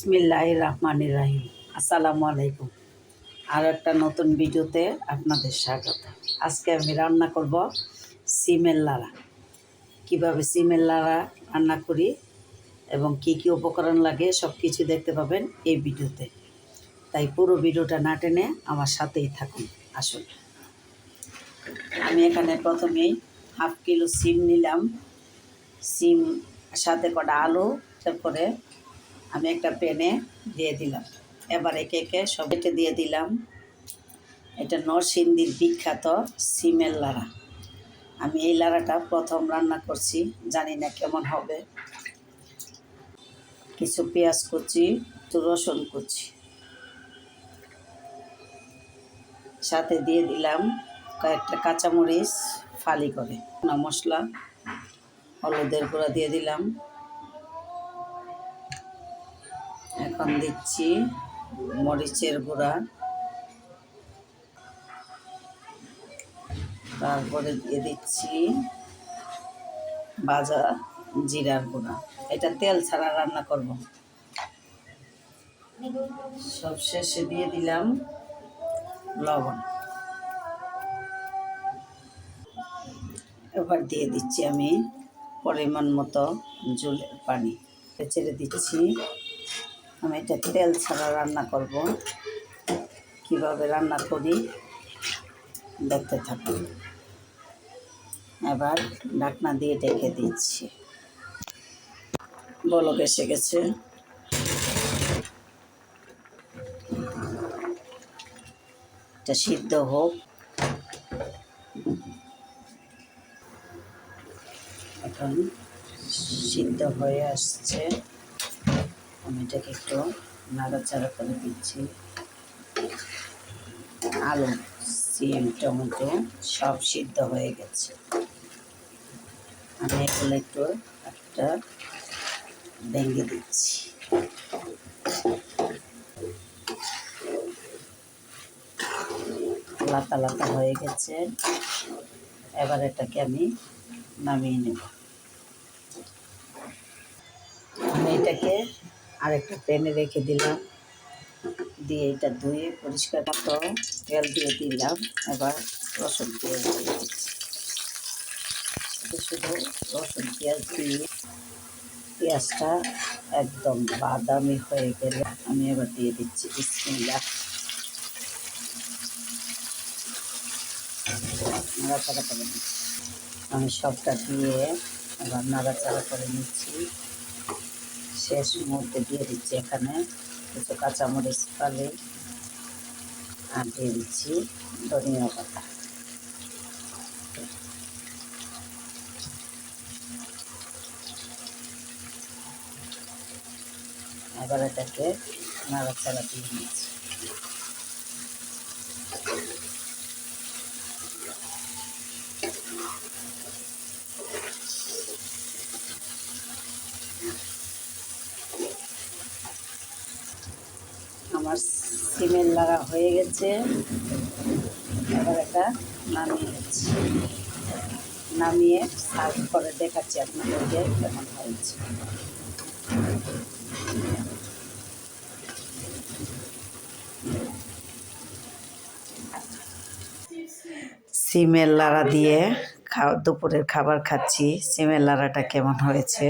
বিসমিল্লাহির রহমানির রহিম। আসসালামু আলাইকুম। আর একটা নতুন ভিডিওতে আপনাদের স্বাগত। আজকে আমি রান্না করব সিমের লাড়া। কীভাবে সিমের লাড়া রান্না করি এবং কি কি উপকরণ লাগে সব কিছু দেখতে পাবেন এই ভিডিওতে। তাই পুরো ভিডিওটা না টেনে আমার সাথেই থাকুন। আসুন, আমি এখানে প্রথমেই হাফ কিলো সিম নিলাম। সিম সাথে কটা আলু, তারপরে আমি একটা প্যানে দিয়ে দিলাম। এবার একে একে সব এটা দিয়ে দিলাম। এটা নরসিংদীর বিখ্যাত সিমের লাড়া। আমি এই লাড়াটা প্রথম রান্না করছি, জানি না কেমন হবে। কিছু পেঁয়াজ কুচি, একটু রসুন কুচি, সাথে দিয়ে দিলাম কয়েকটা কাঁচামরিচ ফালি করে। মশলা, হলুদের গুঁড়া দিয়ে দিলাম। এখন দিচ্ছি মরিচের গুঁড়া, তারপরে দিয়ে দিচ্ছি ভাজা জিরার গুঁড়া। এটা তেল ছাড়া রান্না করব। সব শেষে দিয়ে দিলাম লবণ। এবার দিয়ে দিচ্ছি আমি পরিমাণ মতো জলের পানি, ছেড়ে দিচ্ছি। আমি এটা তেল ছাড়া রান্না করব। কিভাবে রান্না করি দেখতে থাকুন। এবার ঢাকনা দিয়ে ঢেকে দিচ্ছি। বলক এসে গেছে। এটা সিদ্ধ হোক। এখন সিদ্ধ হয়ে আসছে। আমি এটাকে একটু নাড়াচাড়া করে দিচ্ছি। আলু, সিম, টমেটো সব সিদ্ধ হয়ে গেছে। আমি এগুলো একটু একটা ভেঙে দিচ্ছি। লাতা লাতা হয়ে গেছে। এবার এটাকে আমি নামিয়ে নেব। আমি এটাকে আরেকটা প্যানে রেখে দিলাম, দিয়ে এটা ধুয়ে পরিষ্কার মতো তেল দিয়ে দিলাম। এবার রসুন পেঁয়াজ দিয়ে দিচ্ছি। শুধু রসুন পেঁয়াজ দিয়ে পেঁয়াজটা একদম বাদামি হয়ে গেলে আমি এবার দিয়ে দিচ্ছি বিসমিল্লাহ। নাড়াচাড়া করে নিচ্ছি। আমি সবটা দিয়ে এবার নাড়াচাড়া করে নিচ্ছি। শেষ মুহূর্তে দিয়ে দিচ্ছি এখানে কিছু কাঁচামরিচ ফালি, আর দিয়ে দিচ্ছি ধনিয়া পাতা। এবার এটাকে নাড়াচাড়া দিয়ে নিচ্ছি। আমার সিমের লাড়া হয়ে গেছে। এবার এটা নামিয়ে নিচ্ছি। নামিয়ে সার্ভ করে দেখাচ্ছি আপনাদেরকে কেমন হয়েছে। সিমের লাড়া দিয়ে দুপুরের খাবার খাচ্ছি। সিমের লাড়াটা কেমন হয়েছে